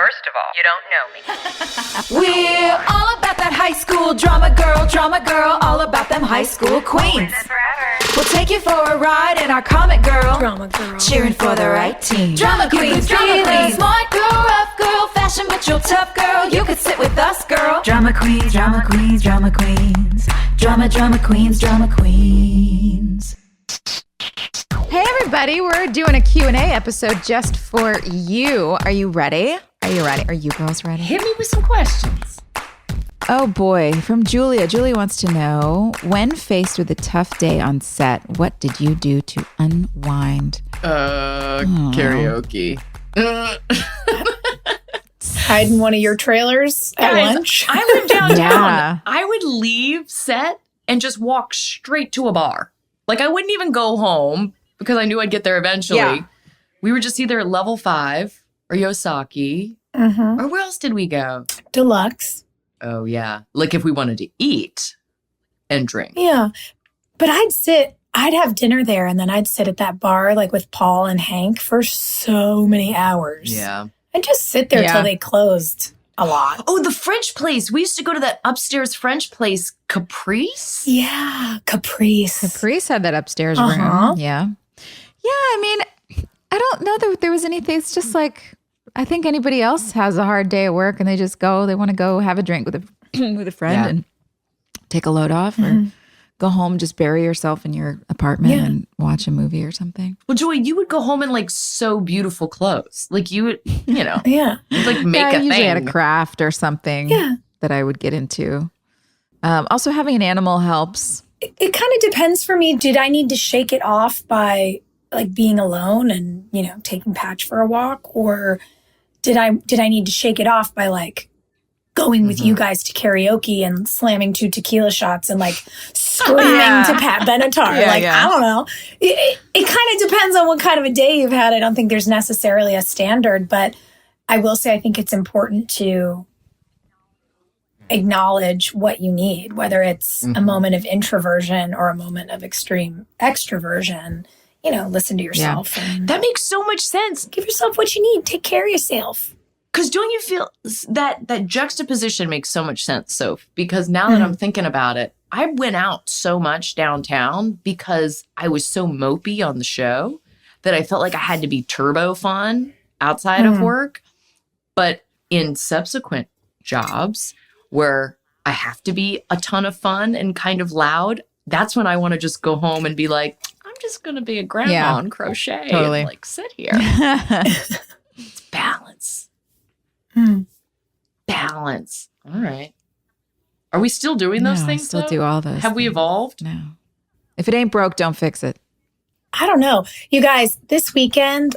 First of all, you don't know me. We're all about that high school drama girl, all about them high school queens. We'll take you for a ride in our comic girl, drama girl, cheering for the right team. Drama queens, smart girl, rough girl, fashion but you're tough girl. You could sit with us, girl. Drama queens, drama queens, drama queens, drama queens, drama queens. Hey everybody, we're doing a Q&A episode just for you. Are you ready? Are you ready? Are you girls ready? Hit me with some questions. Oh boy, from Julia. Julia wants to know, when faced with a tough day on set, what did you do to unwind? Karaoke. Hide in one of your trailers at lunch. I live downtown. Yeah. I would leave set and just walk straight to a bar. Like, I wouldn't even go home because I knew I'd get there eventually. Yeah. We were just either at Level 5 or Yosaki. Mm-hmm. Or where else did we go? Deluxe. Oh, yeah. Like, if we wanted to eat and drink. Yeah. But I'd have dinner there and then I'd sit at that bar, like with Paul and Hank, for so many hours. Yeah. And just sit there till they closed a lot. Oh, the French place. We used to go to that upstairs French place, Caprice. Yeah, Caprice. Caprice had that upstairs room. Yeah. Yeah, I mean, I don't know that there was anything. It's just like, I think anybody else has a hard day at work and they just go, they want to go have a drink with a friend and take a load off or go home, just bury yourself in your apartment and watch a movie or something. Well, Joy, you would go home in like so beautiful clothes. Like you would, you know, you'd like make a I usually thing. had a craft or something that I would get into. Also having an animal helps. It kind of depends for me. Did I need to shake it off by like being alone and, you know, taking Patch for a walk? Or did I need to shake it off by like going with you guys to karaoke and slamming 2 tequila shots and like screaming to Pat Benatar? I don't know. It kind of depends on what kind of a day you've had. I don't think there's necessarily a standard, but I will say I think it's important to acknowledge what you need, whether it's a moment of introversion or a moment of extreme extroversion. You know, listen to yourself. And that makes so much sense. Give yourself what you need. Take care of yourself. Because don't you feel that juxtaposition makes so much sense, Soph? Because now that I'm thinking about it, I went out so much downtown because I was so mopey on the show that I felt like I had to be turbo fun outside of work. But in subsequent jobs where I have to be a ton of fun and kind of loud, that's when I want to just go home and be like, I'm just going to be a grandma and crochet and like sit here. It's balance. Balance. All right. Are we still doing those things? Still do all those. Have we evolved? No. If it ain't broke, don't fix it. I don't know. You guys, this weekend,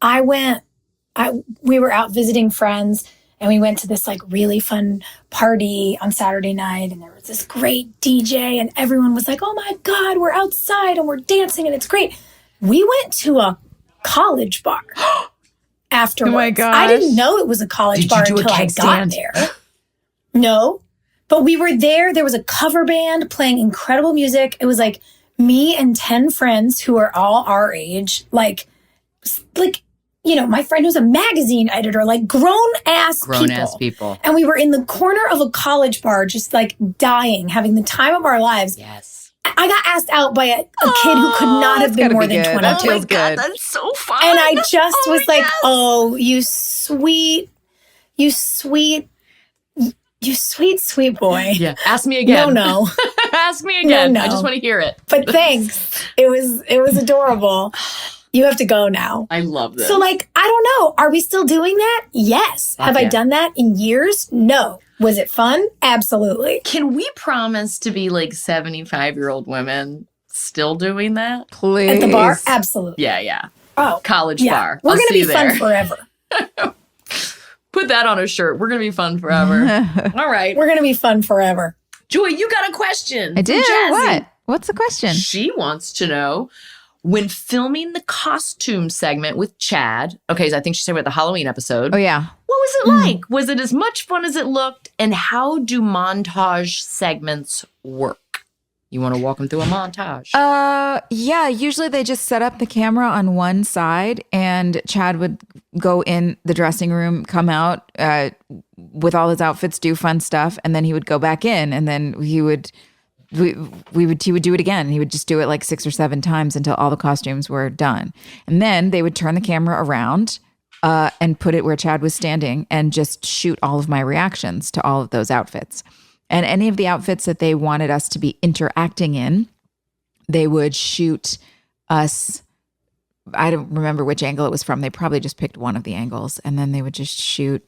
we were out visiting friends and we went to this like really fun party on Saturday night. And there was this great DJ and everyone was like, oh my God, we're outside and we're dancing and it's great. We went to a college bar afterwards. Oh my gosh. I didn't know it was a college bar until I got there. No, but we were there. There was a cover band playing incredible music. It was like me and 10 friends who are all our age, like, you know, my friend who's a magazine editor, like grown-ass people. And we were in the corner of a college bar, just like dying, having the time of our lives. Yes. I got asked out by a kid who could not have been more than 22. That feels good. That's so fun. And I just was like, oh, you sweet boy. Yeah. Ask me again. No. Ask me again. No. I just want to hear it. But thanks. It was adorable. You have to go now. I love this. So like, I don't know. Are we still doing that? Yes. Have I done that in years? No. Was it fun? Absolutely. Can we promise to be like 75-year-old women still doing that? Please. At the bar? Absolutely. Yeah. Oh. College bar. We're going to be there. fun forever. Put that on a shirt. We're going to be fun forever. All right. We're going to be fun forever. Joy, you got a question. I do. What? What's the question? She wants to know, when filming the costume segment with Chad, okay, so I think she said about the Halloween episode. Oh, yeah. What was it like? Was it as much fun as it looked? And how do montage segments work? You want to walk them through a montage? Yeah, usually they just set up the camera on one side and Chad would go in the dressing room, come out with all his outfits, do fun stuff, and then he would go back in and then he would do it again. He would just do it like 6 or 7 times until all the costumes were done. And then they would turn the camera around and put it where Chad was standing and just shoot all of my reactions to all of those outfits. And any of the outfits that they wanted us to be interacting in, they would shoot us. I don't remember which angle it was from. They probably just picked one of the angles, and then they would just shoot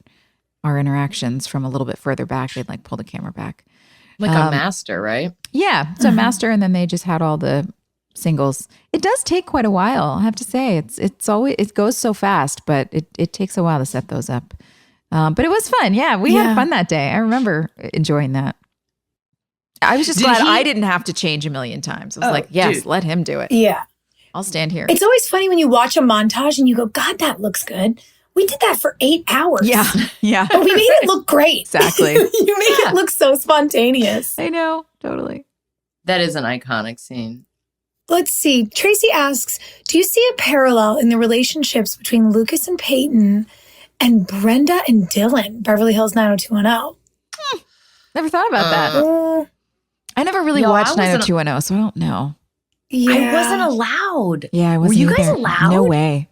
our interactions from a little bit further back. They'd like pull the camera back. Like a master, right? Yeah, it's a master, and then they just had all the singles. It does take quite a while, I have to say. It's always, it goes so fast, but it takes a while to set those up. But it was fun. Yeah, we had fun that day. I remember enjoying that. I was just glad I didn't have to change a million times. I was like, yes, dude. let him do it. Yeah. I'll stand here. It's always funny when you watch a montage and you go, God, that looks good. We did that for 8 hours. Yeah. But we made it look great. Exactly. You made it look so spontaneous. I know. Totally. That is an iconic scene. Let's see. Tracy asks, do you see a parallel in the relationships between Lucas and Peyton and Brenda and Dylan, Beverly Hills 90210? Never thought about that. I never really watched 90210, so I don't know. Yeah. I wasn't allowed. Yeah, I wasn't Were you guys either. allowed? No way.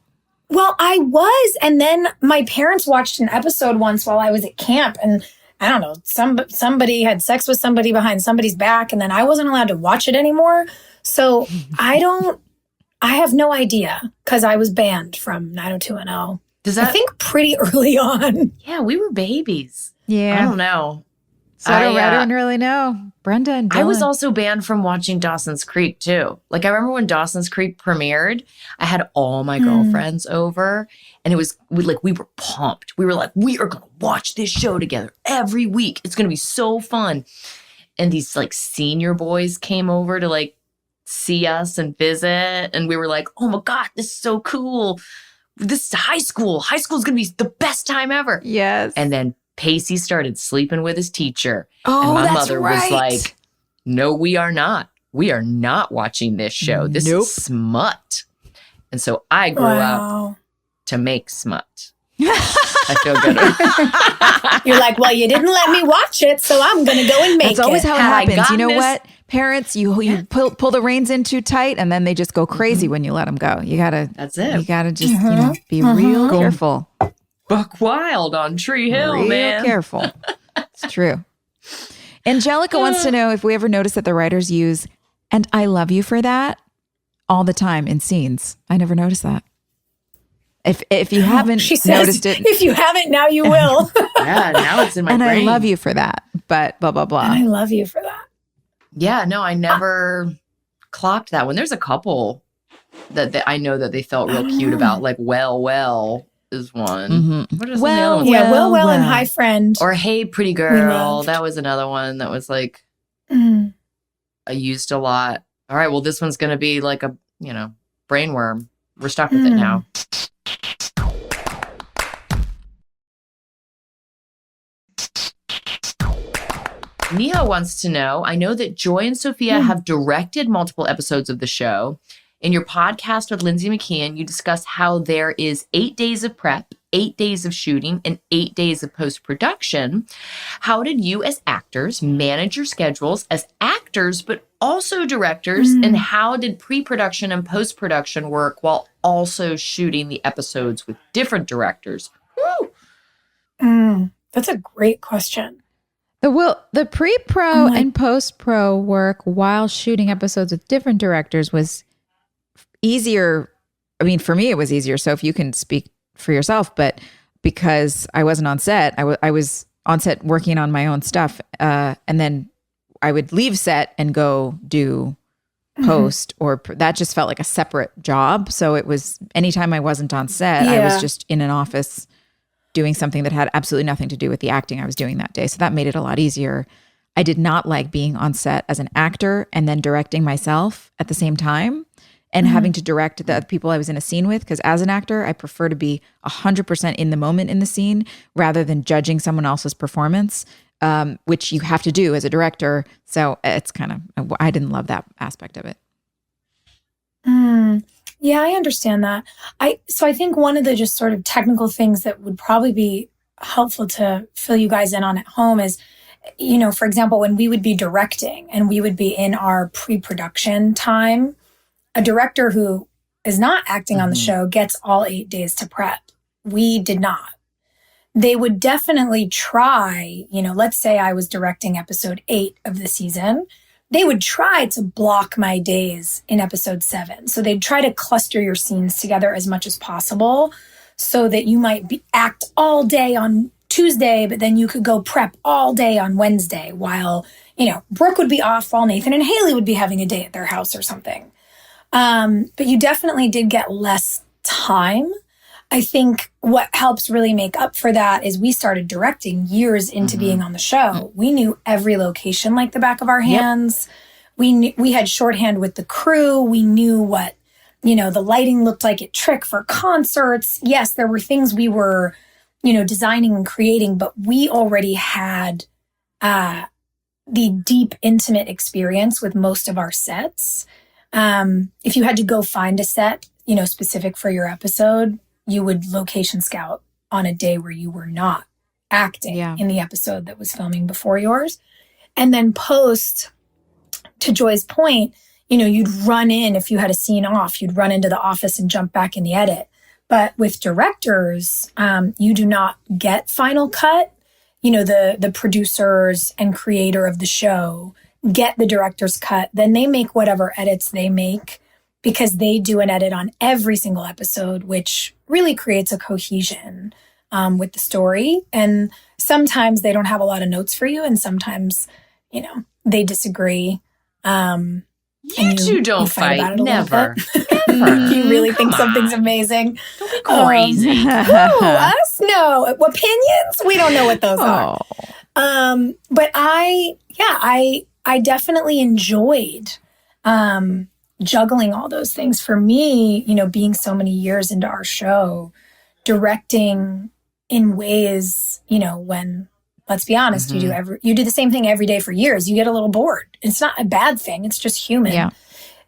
Well, I was. And then my parents watched an episode once while I was at camp. And I don't know, somebody had sex with somebody behind somebody's back. And then I wasn't allowed to watch it anymore. So I have no idea because I was banned from 90210. I think pretty early on. Yeah, we were babies. Yeah. I don't know. So I don't really know. Brenda and Dylan. I was also banned from watching Dawson's Creek too. Like I remember when Dawson's Creek premiered, I had all my girlfriends over and we were pumped. We were like, we are going to watch this show together every week. It's going to be so fun. And these like senior boys came over to like see us and visit. And we were like, oh my God, this is so cool. This is high school. High school is going to be the best time ever. Yes. And then Pacey started sleeping with his teacher. Oh, and my that's mother right. was like, no, we are not. We are not watching this show. This is smut. And so I grew up to make smut. I feel good. You're like, well, you didn't let me watch it, so I'm going to go and make it. That's always how it happens. You know this- what? Parents, you pull the reins in too tight and then they just go crazy when you let them go. You got to That's it. You got to just, be real careful. Buck wild on Tree Hill, Real man. careful. It's true. Angelica wants to know if we ever notice that the writers use "and I love you for that" all the time in scenes. I never noticed that. If you haven't She says, noticed it, if you haven't, now you will. Yeah, now it's in my and brain. I love you for that, but blah blah blah. And I love you for that. Yeah, no, I never clocked that one. There's a couple that I know that they felt real cute about, like Well is one. Mm-hmm. What is the Well, other one? Yeah, Well and well. Hi Friend. Or Hey Pretty We Girl. loved. That was another one that was like Mm. I used a lot. All right, well, this one's going to be like a, brainworm. We're stuck with it now. Nia wants to know, I know that Joy and Sophia have directed multiple episodes of the show. In your podcast with Lindsay McKeon, you discuss how there is 8 days of prep, 8 days of shooting, and 8 days of post-production. How did you as actors manage your schedules as actors, but also directors? And how did pre-production and post-production work while also shooting the episodes with different directors? Woo! That's a great question. The pre-pro and post-pro work while shooting episodes with different directors was easier. I mean, for me, it was easier. So if you can speak for yourself, but because I wasn't on set, I was on set working on my own stuff. And then I would leave set and go do post that just felt like a separate job. So it was anytime I wasn't on set, I was just in an office doing something that had absolutely nothing to do with the acting I was doing that day. So that made it a lot easier. I did not like being on set as an actor and then directing myself at the same time and having to direct the people I was in a scene with. Because as an actor, I prefer to be 100% in the moment in the scene rather than judging someone else's performance. which you have to do as a director. So it's I didn't love that aspect of it. Yeah, I understand that. So I think one of the just sort of technical things that would probably be helpful to fill you guys in on at home is, for example, when we would be directing and we would be in our pre-production time, a director who is not acting on the show gets all 8 days to prep. We did not. They would definitely try, let's say I was directing episode 8 of the season. They would try to block my days in episode 7. So they'd try to cluster your scenes together as much as possible so that you might act all day on Tuesday, but then you could go prep all day on Wednesday while, Brooke would be off while Nathan and Haley would be having a day at their house or something. But you definitely did get less time. I think what helps really make up for that is we started directing years into being on the show. We knew every location like the back of our hands. We had shorthand with the crew. We knew what, the lighting looked like at Trick for concerts. Yes, there were things we were, designing and creating, but we already had the deep, intimate experience with most of our sets. If you had to go find a set, specific for your episode, you would location scout on a day where you were not acting in the episode that was filming before yours. And then post, to Joy's point, you'd run in, if you had a scene off, you'd run into the office and jump back in the edit. But with directors, you do not get final cut. The producers and creator of the show get the director's cut. Then they make whatever edits they make because they do an edit on every single episode, which really creates a cohesion with the story. And sometimes they don't have a lot of notes for you. And sometimes, they disagree. You two don't fight. Never. You really think something's amazing. Don't be crazy. Who, us? No. Opinions? We don't know what those are. But I definitely enjoyed juggling all those things. For me, being so many years into our show, directing in ways, when, let's be honest, you do the same thing every day for years, you get a little bored. It's not a bad thing. It's just human. Yeah.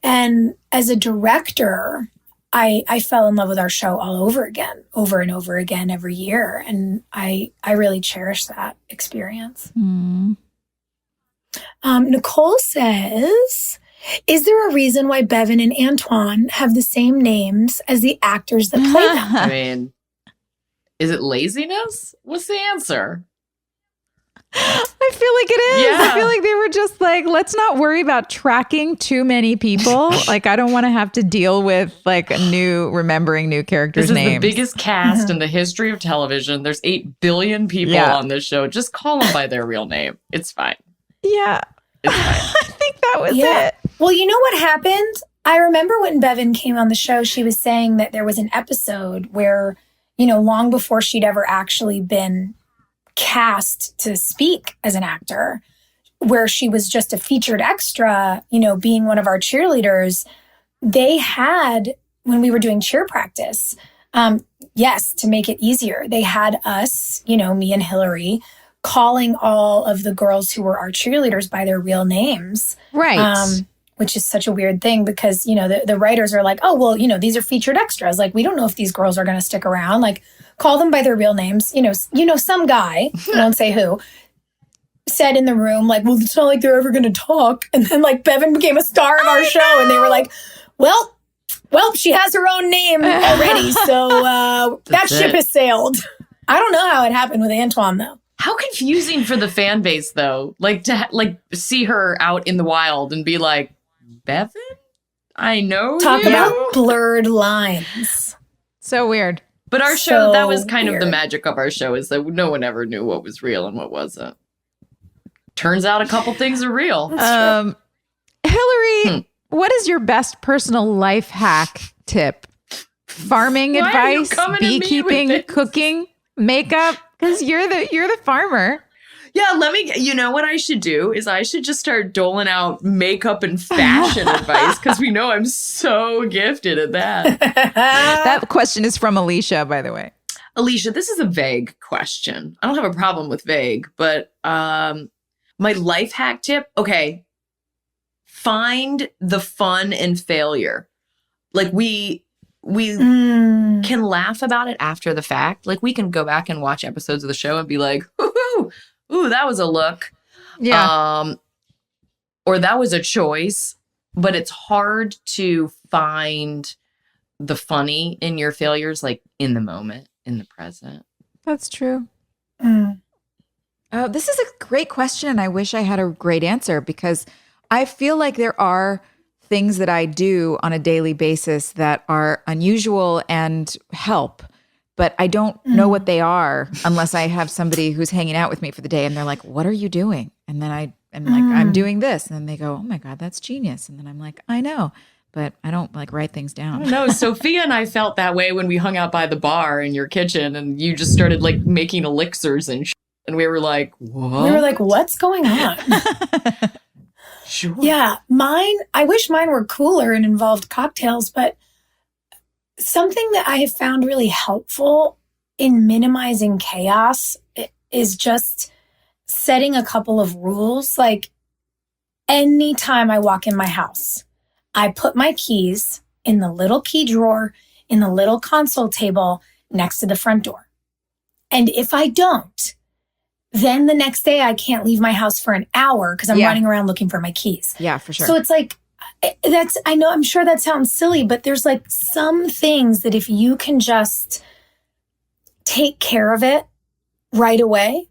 And as a director, I fell in love with our show all over again, over and over again every year. And I really cherish that experience. Nicole says, is there a reason why Bevan and Antoine have the same names as the actors that play them? I mean, is it laziness? What's the answer? I feel like it is. Yeah. I feel like they were just like, let's not worry about tracking too many people. Like, I don't want to have to deal with remembering new characters' names. This is the biggest cast in the history of television. There's 8 billion people on this show. Just call them by their real name. It's fine. Yeah. It's fine. I think that was it. Well, you know what happened? I remember when Bevan came on the show, she was saying that there was an episode where, long before she'd ever actually been cast to speak as an actor, where she was just a featured extra, being one of our cheerleaders, they had, when we were doing cheer practice, to make it easier, they had us, me and Hilarie, calling all of the girls who were our cheerleaders by their real names. Right. Which is such a weird thing because, the writers are like, oh, well, these are featured extras. Like, we don't know if these girls are going to stick around. Like, call them by their real names. Some guy, I won't say who, said in the room, like, well, it's not like they're ever going to talk. And then, Bevan became a star of our show. And they were like, well, she has her own name already. So that ship has sailed. I don't know how it happened with Antoine, though. How confusing for the fan base, though. To see her out in the wild and be like, Bevan? I know Talk you. about blurred lines. So weird. But our show, that was kind of the magic of our show, is that no one ever knew what was real and what wasn't. Turns out a couple things are real. Hilarie, what is your best personal life hack tip? Farming advice, beekeeping, cooking, makeup? Because you're the farmer. Yeah, you know what I should do is I should just start doling out makeup and fashion advice because we know I'm so gifted at that. That question is from Alicia, by the way. Alicia, this is a vague question. I don't have a problem with vague, but my life hack tip, okay, find the fun in failure. Like we can laugh about it after the fact. Like we can go back and watch episodes of the show and be like, ooh, that was a look. Yeah. Or that was a choice. But it's hard to find the funny in your failures, like in the moment, in the present. That's true. This is a great question, and I wish I had a great answer because I feel like there are things that I do on a daily basis that are unusual and help, but I don't know what they are unless I have somebody who's hanging out with me for the day and they're like, what are you doing? And then I'm like, I'm doing this. And then they go, oh my God, that's genius. And then I'm like, I know, but I don't like write things down. No, Sophia and I felt that way when we hung out by the bar in your kitchen and you just started like making elixirs and shit. And we were like, what? We were like, what's going on? Sure. Yeah, I wish mine were cooler and involved cocktails, but something that I have found really helpful in minimizing chaos is just setting a couple of rules. Like anytime I walk in my house, I put my keys in the little key drawer in the little console table next to the front door. And if I don't, then the next day I can't leave my house for an hour because I'm running around looking for my keys. Yeah, for sure. So it's like, I'm sure that sounds silly, but there's like some things that if you can just take care of it right away,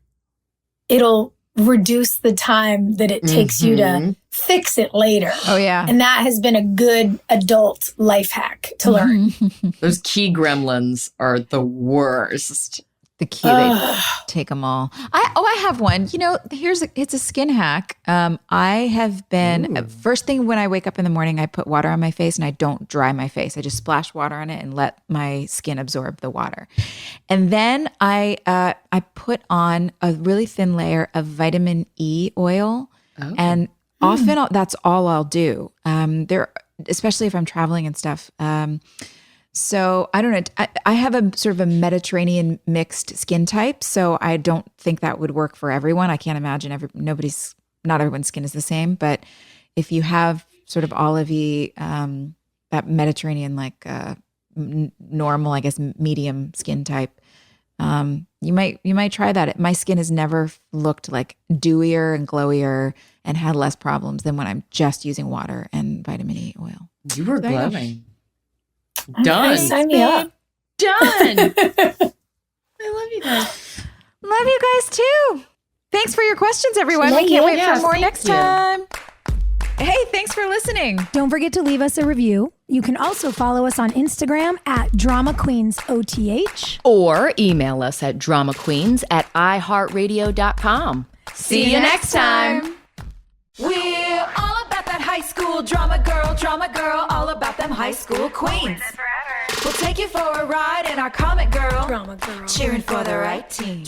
it'll reduce the time that it takes you to fix it later. Oh, yeah. And that has been a good adult life hack to learn. Those key gremlins are the worst. The key, they take them all. I have one. You know, it's a skin hack. I have been, first thing when I wake up in the morning, I put water on my face and I don't dry my face. I just splash water on it and let my skin absorb the water. And then I put on a really thin layer of vitamin E oil. Oh. And often that's all I'll do. Especially if I'm traveling and stuff. So I don't know. I have a sort of a Mediterranean mixed skin type, so I don't think that would work for everyone. I can't imagine not everyone's skin is the same. But if you have sort of olivey, that Mediterranean like normal, I guess medium skin type, you might try that. My skin has never looked like dewier and glowier and had less problems than when I'm just using water and vitamin E oil. You were glowing. Done. Sign me up. Done. I love you guys. Love you guys too. Thanks for your questions, everyone. Yeah, we can't wait yeah, for more thank next you. time. Hey, thanks for listening. Don't forget to leave us a review. You can also follow us on Instagram at DramaQueensOTH. Or email us at dramaqueens@iHeartRadio.com. See you next time. We're all about that high school drama girl, all about them high school queens. We'll take you for a ride in our comic girl, cheering for the right team.